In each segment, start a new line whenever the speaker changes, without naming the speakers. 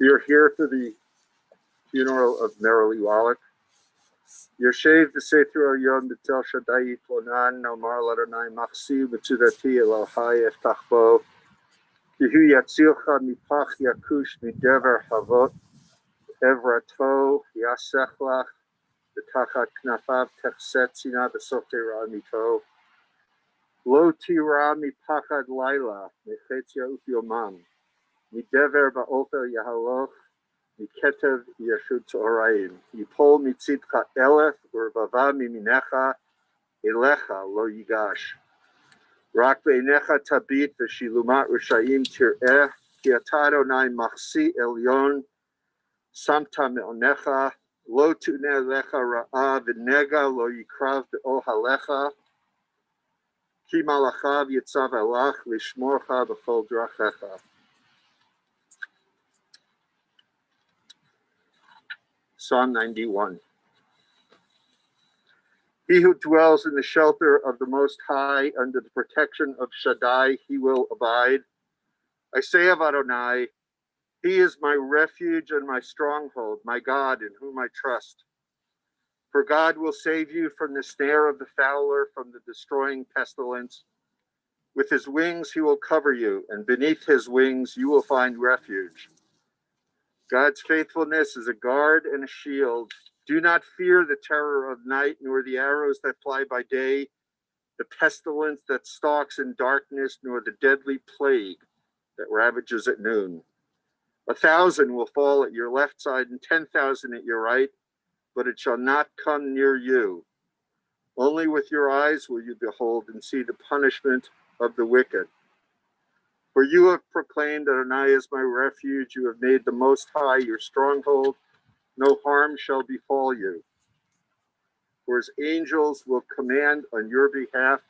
We are here for the funeral of Merrily Wallach. Yoshev v'seitru Yom B'tel Shaddai Plonan Nomar Ladonai Machsi B'tzudati Elohai Eftach Bo Kihu Yatzilcha Mipach Yakush Midever Havot Evrato Yasechlach B'tachat Knafav Techsetzina B'sofei Mito Lo Tira Mipachad Laila Mechetzia Ufyomam Midever Ba'ofer Yahaloch Miketev Yeshut Orayim. Yipol mitzidcha elef u'rvava miminecha elecha lo yigash. Rak be'enecha tabit v'shilumat rishayim tir'eh ki ata Adonai machsi elyon samta me'onecha lo tu'neh lecha ra'a v'nega lo yikrav be'ohalecha ki malachav yitzav alach lishmorcha b'chol drachecha. Psalm 91. He who dwells in the shelter of the Most High, under the protection of Shaddai, he will abide. I say of Adonai, he is my refuge and my stronghold, my God in whom I trust. For God will save you from the snare of the fowler, from the destroying pestilence. With his wings he will cover you, and beneath his wings you will find refuge. God's faithfulness is a guard and a shield. Do not fear the terror of night, nor the arrows that fly by day, the pestilence that stalks in darkness, nor the deadly plague that ravages at noon. 1,000 will fall at your left side and 10,000 at your right, but it shall not come near you. Only with your eyes will you behold and see the punishment of the wicked. For you have proclaimed that Adonai is my refuge. You have made the Most High your stronghold. No harm shall befall you. For his angels will command on your behalf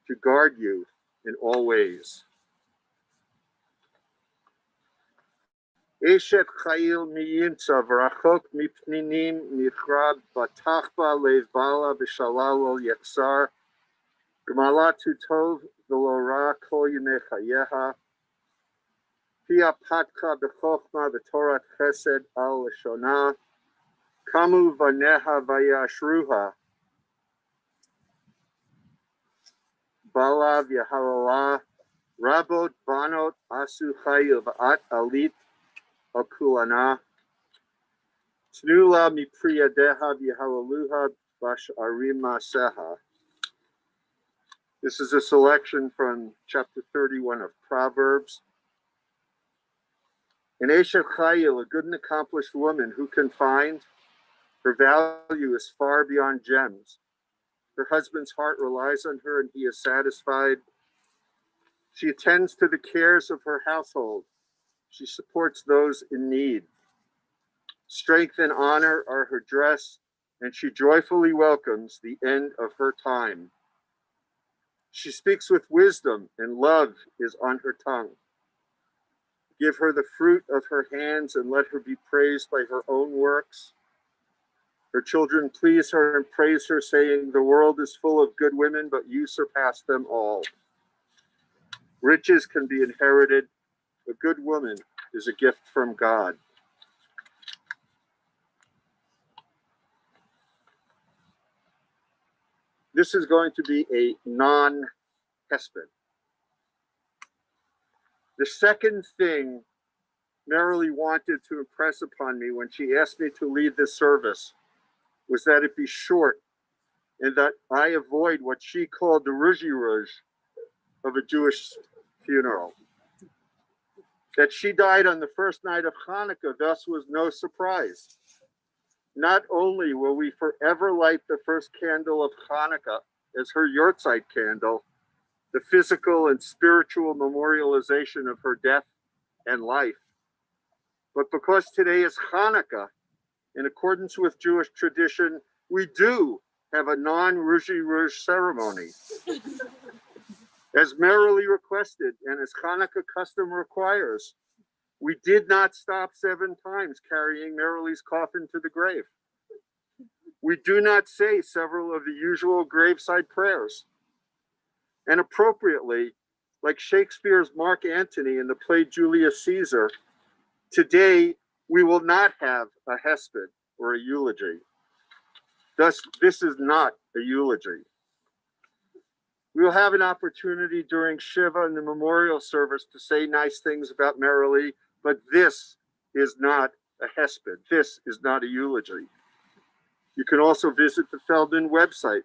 to guard you in all ways. Eshet chayil miyimtza v'rachok mipninim nichrab batachba levvala v'shalal ol yaksar G'malatu tov v'lo ra kol yimei chayeha Pia patka b'chochma v'torat chesed al leshona Kamu vaneha vayashruha Balav yahalala Rabot banot asu chayil v'at alit Akulana Tnula mi priyadeha v'halaluha basharim seha. This is a selection from chapter 31 of Proverbs. An Eshet Chayil, a good and accomplished woman, who can find? Her value is far beyond gems. Her husband's heart relies on her, and he is satisfied. She attends to the cares of her household. She supports those in need. Strength and honor are her dress, and she joyfully welcomes the end of her time. She speaks with wisdom, and love is on her tongue. Give her the fruit of her hands, and let her be praised by her own works. Her children please her and praise her, saying, the world is full of good women, but you surpass them all. Riches can be inherited. A good woman is a gift from God. This is going to be a non-hesped. The second thing Merrily wanted to impress upon me when she asked me to lead this service was that it be short and that I avoid what she called the rouge of a Jewish funeral. That she died on the first night of Hanukkah thus was no surprise. Not only will we forever light the first candle of Hanukkah as her Yortzeit candle, the physical and spiritual memorialization of her death and life, but because today is Hanukkah, in accordance with Jewish tradition, we do have a non-rouge ceremony. As Merrily requested, and as Hanukkah custom requires, we did not stop 7 times carrying Merrily's coffin to the grave. We do not say several of the usual graveside prayers. And appropriately, like Shakespeare's Mark Antony in the play Julius Caesar, today we will not have a hesped or a eulogy. Thus, this is not a eulogy. We will have an opportunity during Shiva and the memorial service to say nice things about Merrily, but this is not a hesped. This is not a eulogy. You can also visit the Feldman website,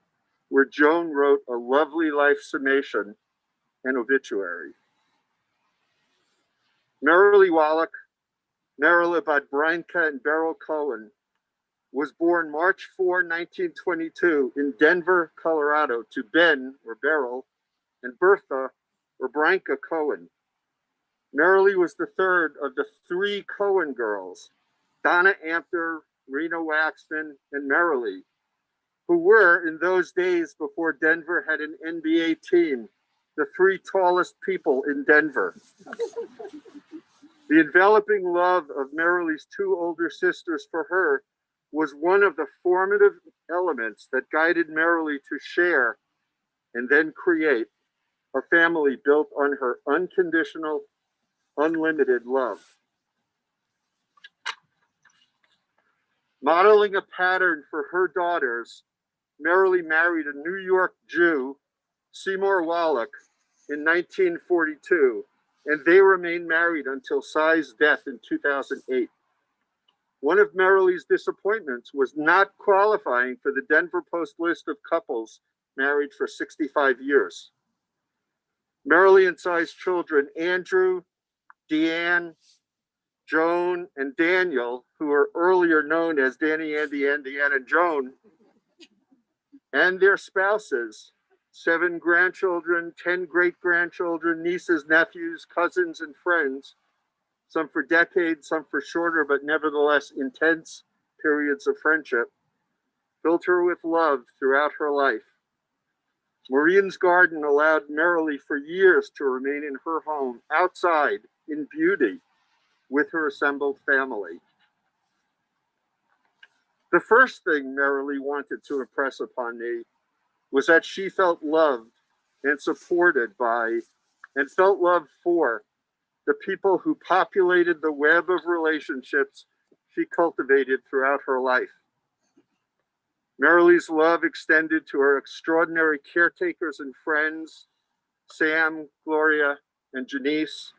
where Joan wrote a lovely life summation and obituary. Merrily Wallach, Merrily Bad Breinka and Beryl Cohen, was born March 4, 1922 in Denver, Colorado, to Ben, or Beryl, and Bertha, or Breinka Cohen. Merrily was the third of the 3 Cohen girls, Donna Amter, Rena Waxman, and Merrily, who were, in those days before Denver had an NBA team, the 3 tallest people in Denver. The enveloping love of Merrily's 2 older sisters for her was one of the formative elements that guided Merrily to share and then create a family built on her unconditional, unlimited love. Modeling a pattern for her daughters, Merrily married a New York Jew, Seymour Wallach, in 1942, and they remained married until Cy's death in 2008. One of Merrily's disappointments was not qualifying for the Denver Post list of couples married for 65 years. Merrily and Cy's children, Andrew, Deanne, Joan, and Daniel, who were earlier known as Danny, Andy, Ann, and Joan, and their spouses, 7 grandchildren, 10 great-grandchildren, nieces, nephews, cousins, and friends, some for decades, some for shorter, but nevertheless intense periods of friendship, filled her with love throughout her life. Maureen's garden allowed Merrily for years to remain in her home, outside, in beauty, with her assembled family. The first thing Merrily wanted to impress upon me was that she felt loved and supported by, and felt loved for, the people who populated the web of relationships she cultivated throughout her life. Merrily's love extended to her extraordinary caretakers and friends, Sam, Gloria, and Janice,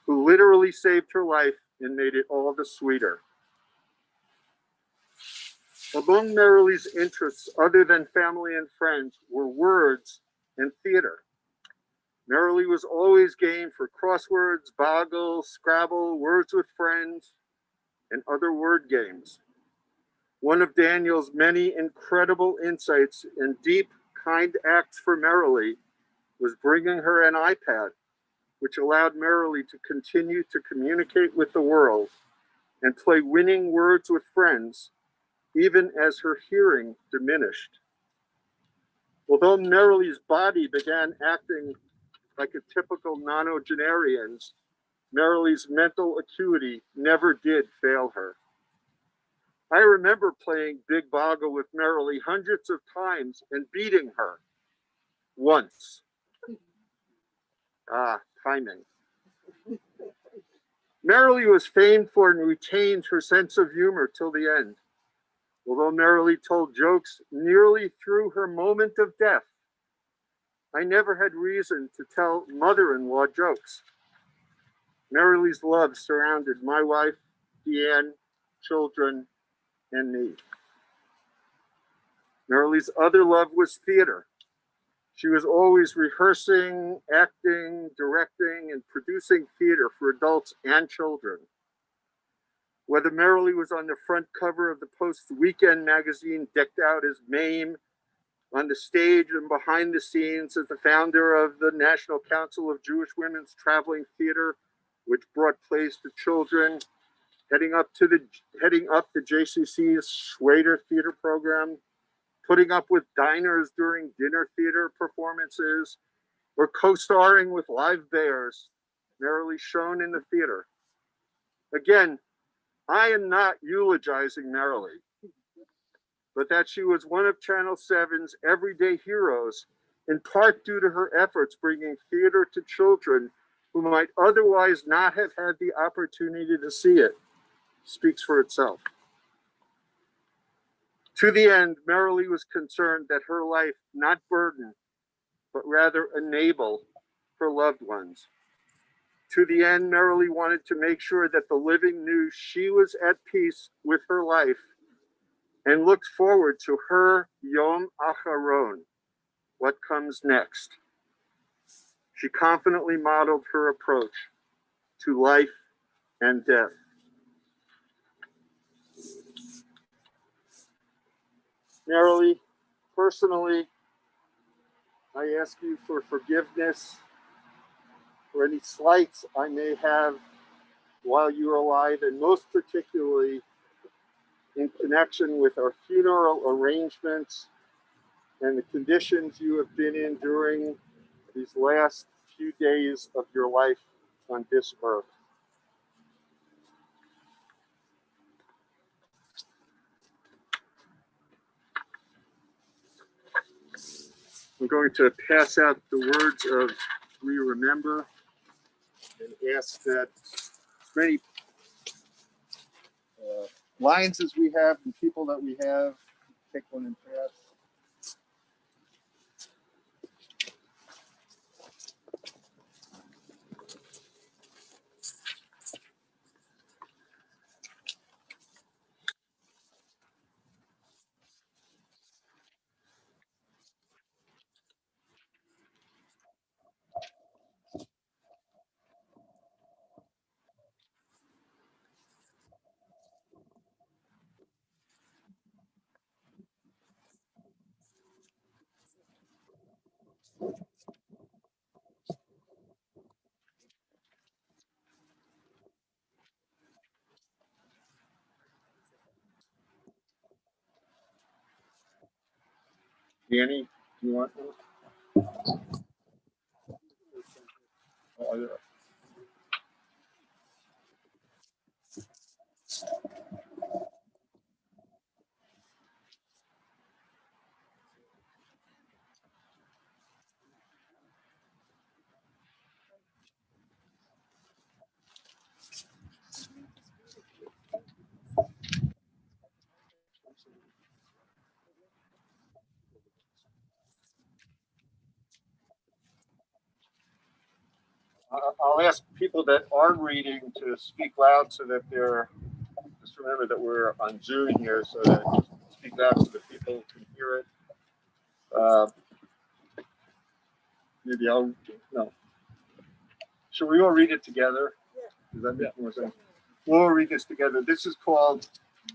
who literally saved her life and made it all the sweeter. Among Merrily's interests, other than family and friends, were words and theater. Merrily was always game for crosswords, boggle, Scrabble, words with friends, and other word games. One of Daniel's many incredible insights and deep, kind acts for Merrily was bringing her an iPad, which allowed Merrily to continue to communicate with the world and play winning words with friends, even as her hearing diminished. Although Merrily's body began acting like a typical nonagenarian's, Merrily's mental acuity never did fail her. I remember playing Big Boggle with Merrily hundreds of times and beating her once. Timing. Merrily was famed for and retained her sense of humor till the end. Although Merrily told jokes nearly through her moment of death, I never had reason to tell mother-in-law jokes. Merrily's love surrounded my wife, Deanne, children, and me. Merrily's other love was theater. She was always rehearsing, acting, directing, and producing theater for adults and children. Whether Merrily was on the front cover of the Post's Weekend magazine, decked out as Mame, on the stage and behind the scenes as the founder of the National Council of Jewish Women's Traveling Theater, which brought plays to children, heading up the JCC's Schwader Theater program, putting up with diners during dinner theater performances, or co-starring with live bears, Merrily shone in the theater. Again, I am not eulogizing Merrily, but that she was one of Channel 7's everyday heroes, in part due to her efforts bringing theater to children who might otherwise not have had the opportunity to see it, speaks for itself. To the end, Merrily was concerned that her life not burden, but rather enable her loved ones. To the end, Merrily wanted to make sure that the living knew she was at peace with her life and looked forward to her Yom Acharon, what comes next. She confidently modeled her approach to life and death. Merrily, personally, I ask you for forgiveness for any slights I may have while you are alive, and most particularly in connection with our funeral arrangements and the conditions you have been in during these last few days of your life on this earth. I'm going to pass out the words of We Remember and ask that as many lines as we have and people that we have, take one and pass. Danny, do you want one? Oh, I'll ask people that are reading to speak loud so that they're, just remember that we're on Zoom here, so that just speak loud so that people can hear it. Maybe I'll, no. Should we all read it together? Does that make more sense? We'll all read this together. This is called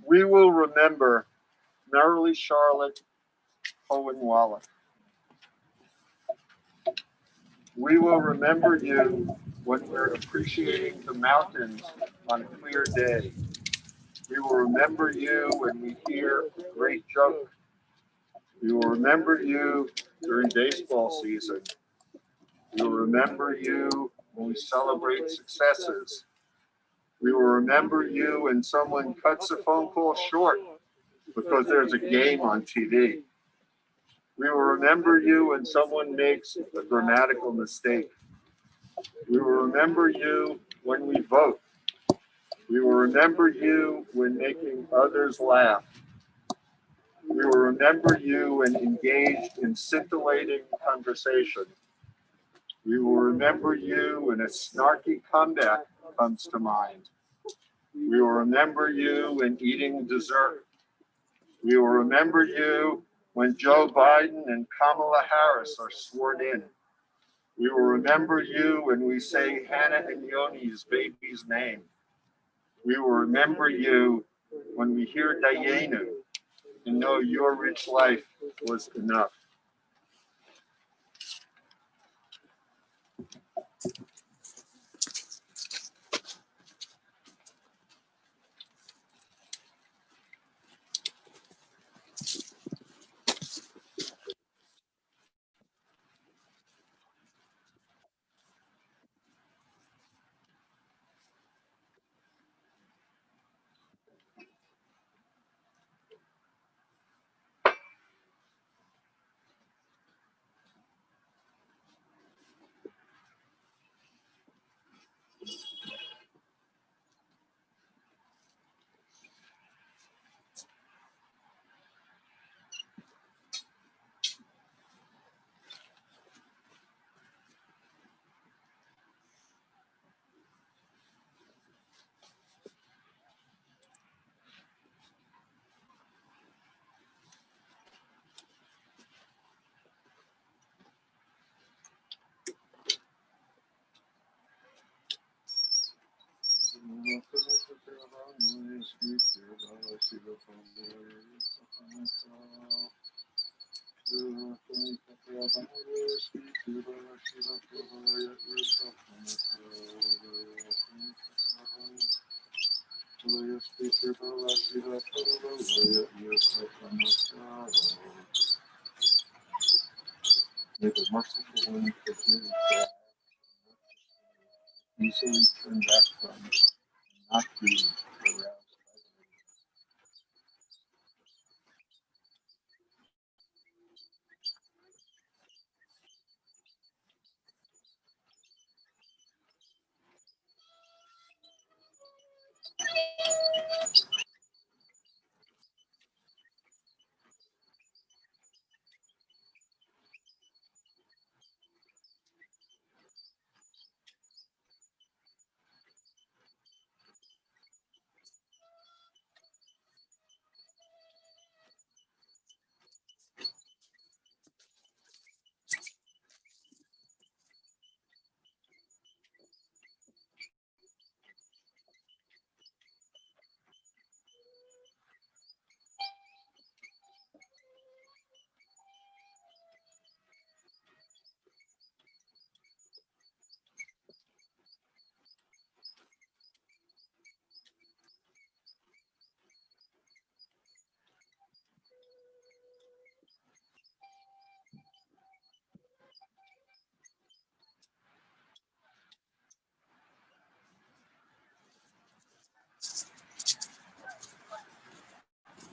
We Will Remember Merrily Charlotte Owen Wallach. We will remember you when we're appreciating the mountains on a clear day. We will remember you when we hear a great joke. We will remember you during baseball season. We will remember you when we celebrate successes. We will remember you when someone cuts a phone call short because there's a game on TV. We will remember you when someone makes a grammatical mistake. We will remember you when we vote. We will remember you when making others laugh. We will remember you when engaged in scintillating conversation. We will remember you when a snarky comeback comes to mind. We will remember you when eating dessert. We will remember you when Joe Biden and Kamala Harris are sworn in. We will remember you when we say Hannah and Yoni's baby's name. We will remember you when we hear Dayenu and know your rich life was enough. May the merciful one forgive that easily turn back from, not be aroused.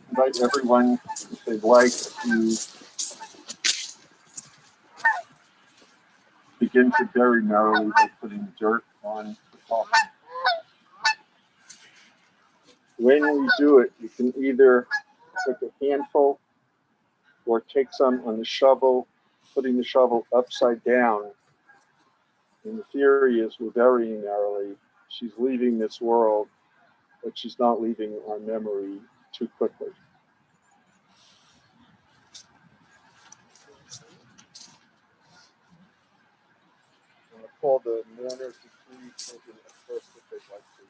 Invite everyone, if they'd like, to begin to bury Merrily by putting dirt on the coffin. When we do it, you can either take a handful or take some on the shovel, putting the shovel upside down. And the theory is we're burying Merrily. She's leaving this world, but she's not leaving our memory too quickly. I'm going to call the mourners to please take it at first if they'd like to.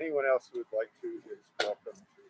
Anyone else who would like to is welcome to.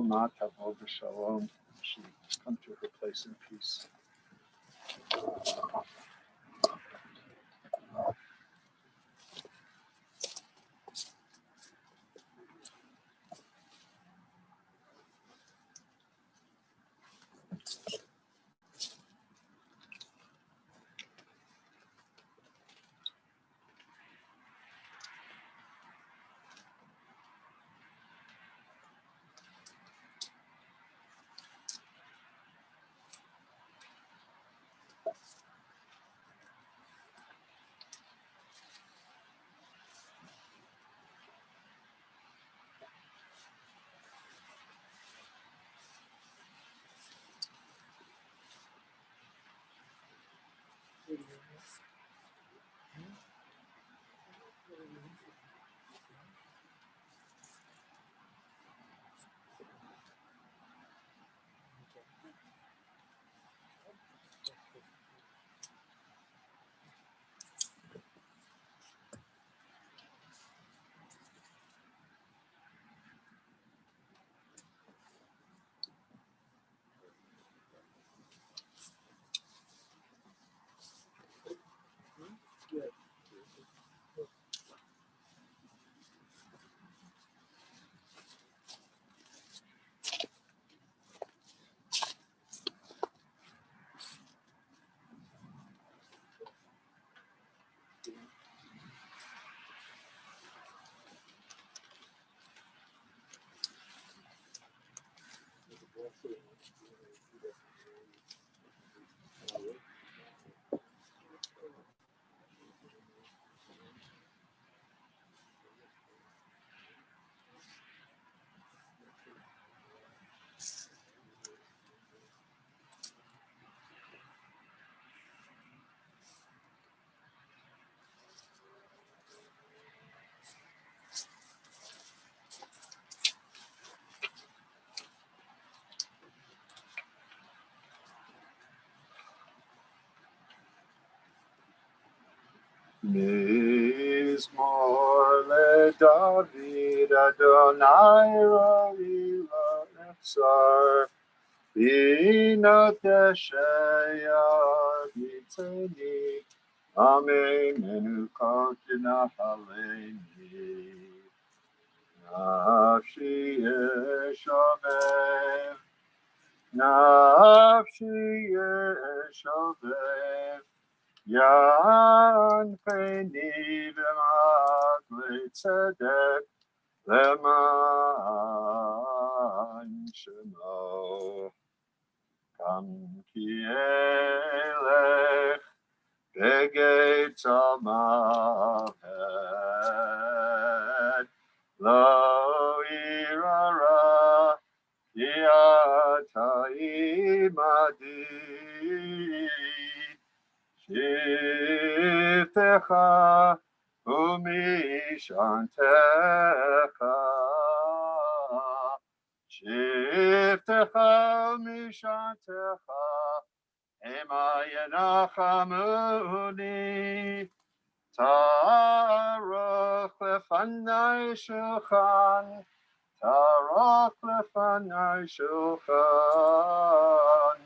Nata over Shalom. She come to her place in peace. Mizmor LeDavid Adonai Roi La'Nefsar Bina Teshaya B'Tzeni Amen Menukot Haleni Nafshi Yeshavev Nafshi Yeshavev Yan Peni V'mat L'Tzedek Leman Shemo Kam Ki Elech Begeit Almavet Lo Irara Yata Imadi Shiftecha Umishantecha Shiftecha Umishantecha Ema Yenachamuni Tarach Lefanai Shulchan Tarach Lefanai Shulchan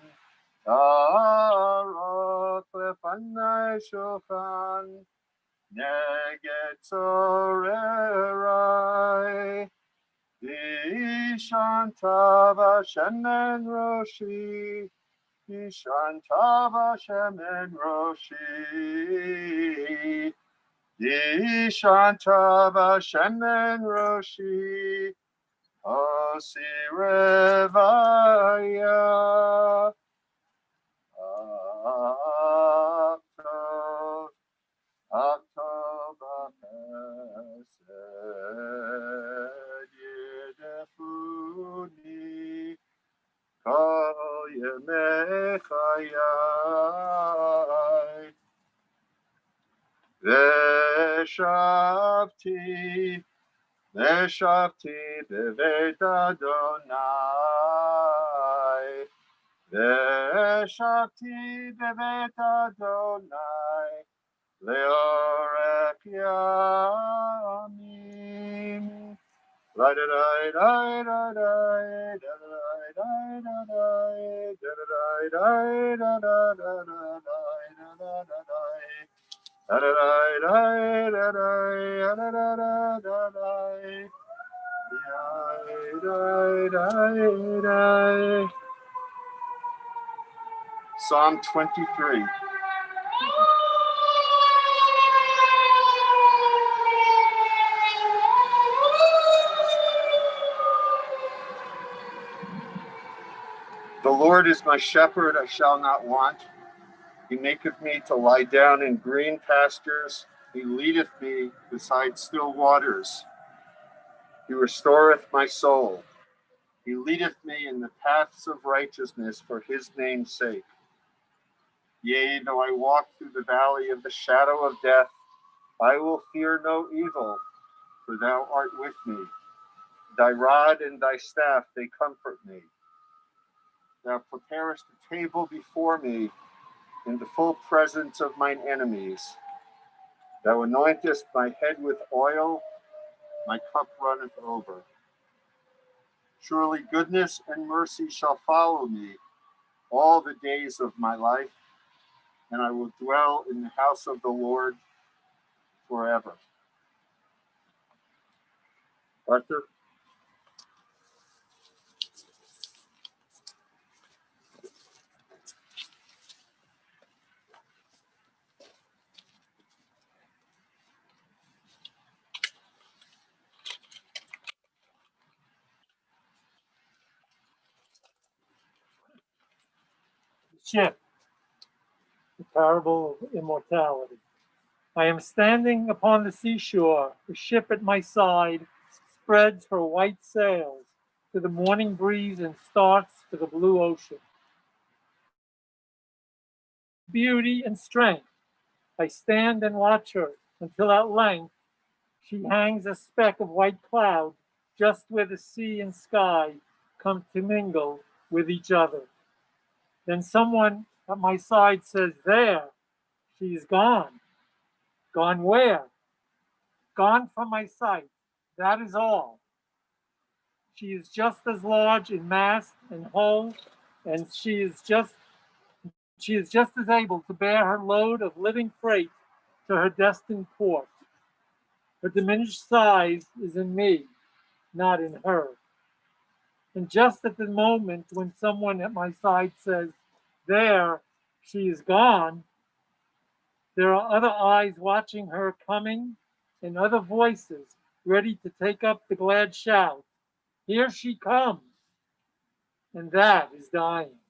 Tarach Lefanai Shulchan Neged Zorerai Vishantav Hashem en Roshi Vishantav Hashem en Roshi Vishantav Hashem en Roshi Osirevaya Aktov Aktov Hesed Yedefuni Kol Yemei Chayai Veshavti Beveit Adonai Veshavti Beveit Adonai Leorech Yamim Psalm 23. The Lord is my shepherd, I shall not want. He maketh me to lie down in green pastures. He leadeth me beside still waters. He restoreth my soul. He leadeth me in the paths of righteousness for his name's sake. Yea, though I walk through the valley of the shadow of death, I will fear no evil, for thou art with me. Thy rod and thy staff, they comfort me. Thou preparest a table before me in the full presence of mine enemies. Thou anointest my head with oil, my cup runneth over. Surely goodness and mercy shall follow me all the days of my life, and I will dwell in the house of the Lord forever. Arthur?
Ship, the parable of immortality. I am standing upon the seashore, the ship at my side spreads her white sails to the morning breeze and starts for the blue ocean. Beauty and strength, I stand and watch her until at length she hangs a speck of white cloud just where the sea and sky come to mingle with each other. Then someone at my side says, "There, she is gone." Gone where? Gone from my sight. That is all. She is just as large in mass and hull, and she is just as able to bear her load of living freight to her destined port. Her diminished size is in me, not in her. And just at the moment when someone at my side says, "There, she is gone," there are other eyes watching her coming and other voices ready to take up the glad shout, "Here she comes!" And that is dying.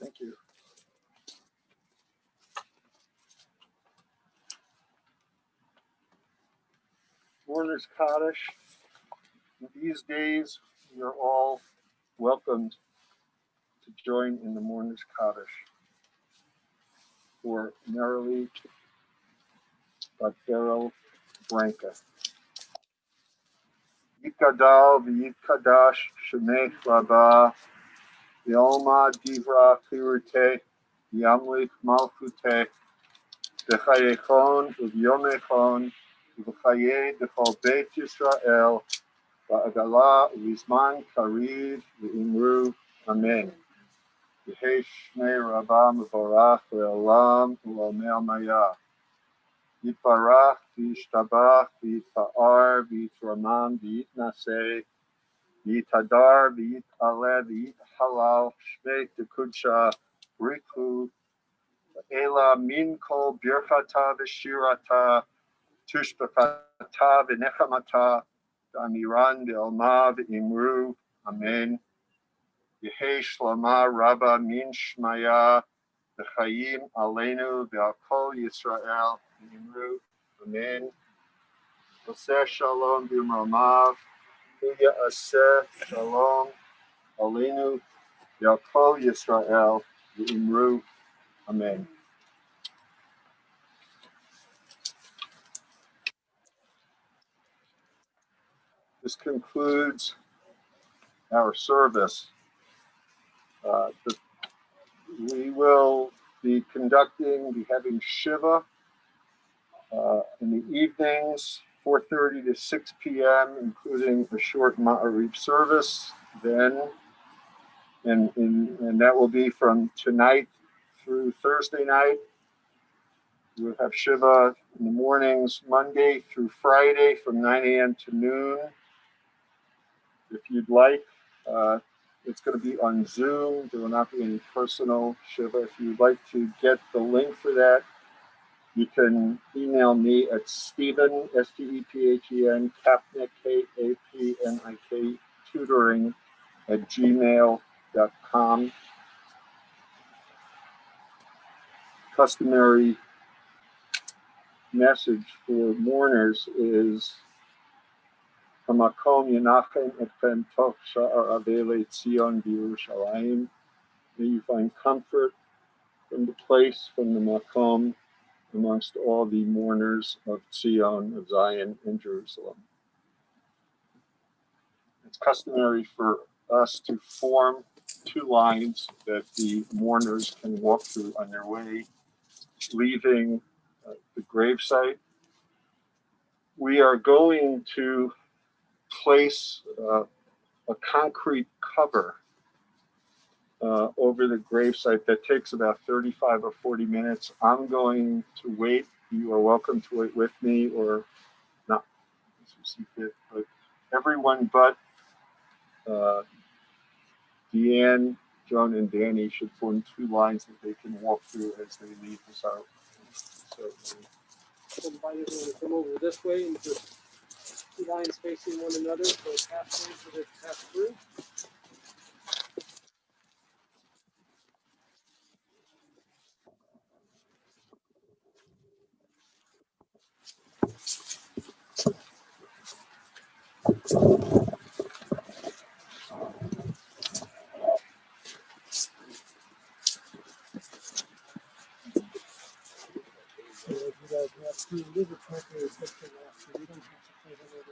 Thank you. Mourner's Kaddish. These days, you're all welcomed to join in the Mourner's Kaddish for Merrily Beryl Branca. Yikadal v'yikadash shemech rabah v'olma divra pirute yamlik malchute v'chayechon v'yomechon v'chaye d'chol beit Yisrael v'agala v'zman kariv v'imru amen. Yehei shmei rabah mevorach le'olam u'omer maya. Yitbarach v'yishtabach v'yitpa'ar v'yitramam v'yitnaseh v'yitadar v'yitaleh v'yithalal shmei tekudsha riku ela min kol birchata v'shirata tushbachata v'nechamata v'amiran v'elma v'imru amen. Yehei shlama rabba min shmaya v'chayim aleinu v'al kol Yisrael v'imru amen. Oseh shalom b'mromav Huya aseh shalom aleinu v'al kol Yisrael v'imru amen. This concludes our service. We will be having Shiva in the evenings, 4:30 to 6 p.m., including a short Ma'ariv service. Then, and that will be from tonight through Thursday night. We'll have Shiva in the mornings, Monday through Friday from 9 a.m. to noon. If you'd like, it's going to be on Zoom. There will not be any personal Shiva. If you'd like to get the link for that, you can email me at Stephen, S-T-E-P-H-E-N, Kapnick, K-A-P-N-I-K, tutoring @gmail.com. Customary message for mourners is Hamakom Yenachem Etchem Toch Sha'ar Avele Tzion B'Yerushalayim. May you find comfort from the place, from the Makom, amongst all the mourners of Zion, of Zion in Jerusalem. It's customary for us to form two lines that the mourners can walk through on their way leaving the gravesite. We are going to place a concrete cover over the gravesite that takes about 35 or 40 minutes. I'm going to wait. You are welcome to wait with me or not, as you see fit. But everyone but Deanne, Joan, and Danny should form two lines that they can walk through as they leave us out. So,
Invite everyone to come over this way and just
Two lines facing one another for a pathway for this to pass through. So if you guys have to, it is a temporary picture now, so you don't have to pay them over.